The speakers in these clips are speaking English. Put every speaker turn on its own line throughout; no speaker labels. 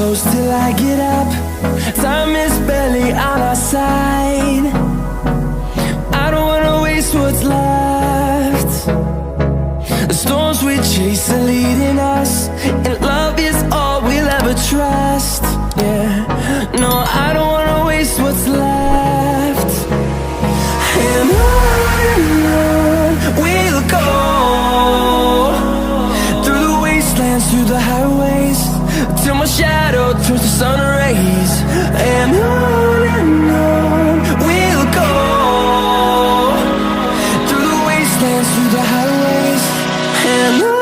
close till I get up. Time is barely on our side. I don't wanna waste what's left. The storms we chase are leading us, and love is all we'll ever trust. Yeah, no, I don't wanna waste what's left. And on we'll go, through the wastelands, through the highways, till my shadow turns to sun rays. And on we'll go, through the wastelands, through the highways, and on.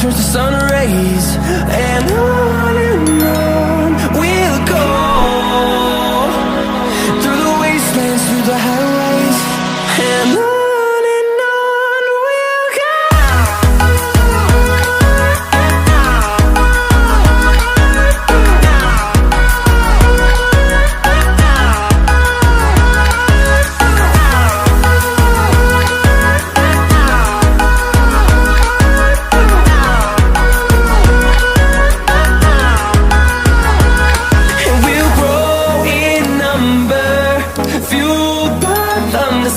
Turns to sun rays, and on we'll go, through the wastelands, through the highways, and on we'll go.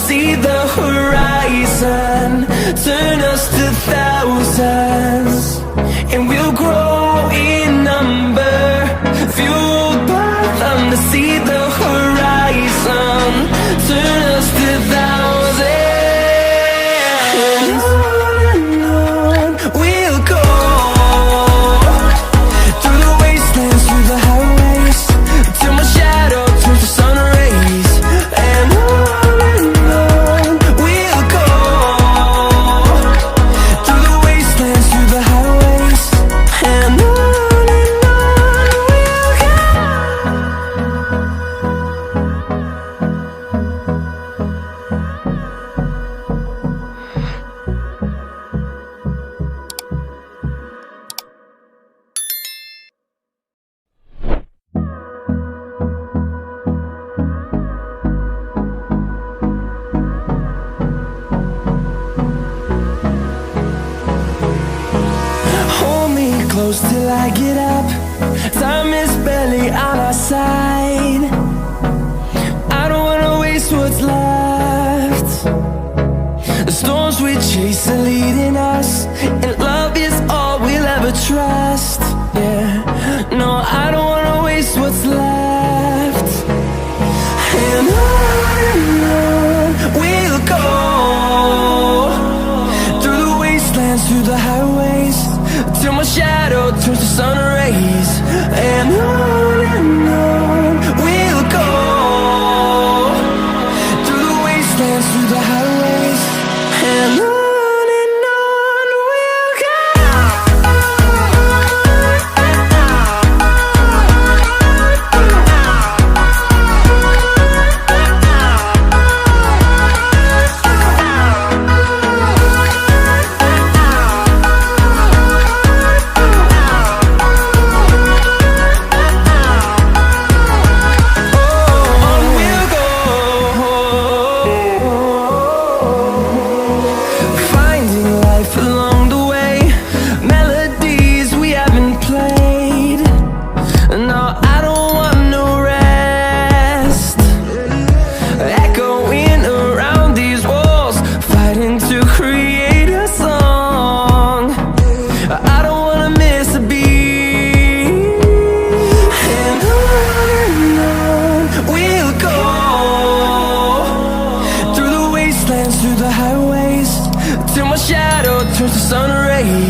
See the horizon, turn us to thousands, and we'll grow in number, fueled by them to see the horizon, turn us to thousands. And on we'll go, through the wastelands, through the highways, till my shadow turns to sun rays. And close till I get up. Time is barely on our side. I don't wanna waste what's left. The storms we chase are leading us, and love is all we'll ever trust. Yeah, no, I don't wanna waste what's left. And on we'll go, through the wastelands, through the highways, till my shadow turns to sun rays. And on we'll go, through the wastelands, through the highways, and on. I don't wanna miss a beat. turns to sun rays.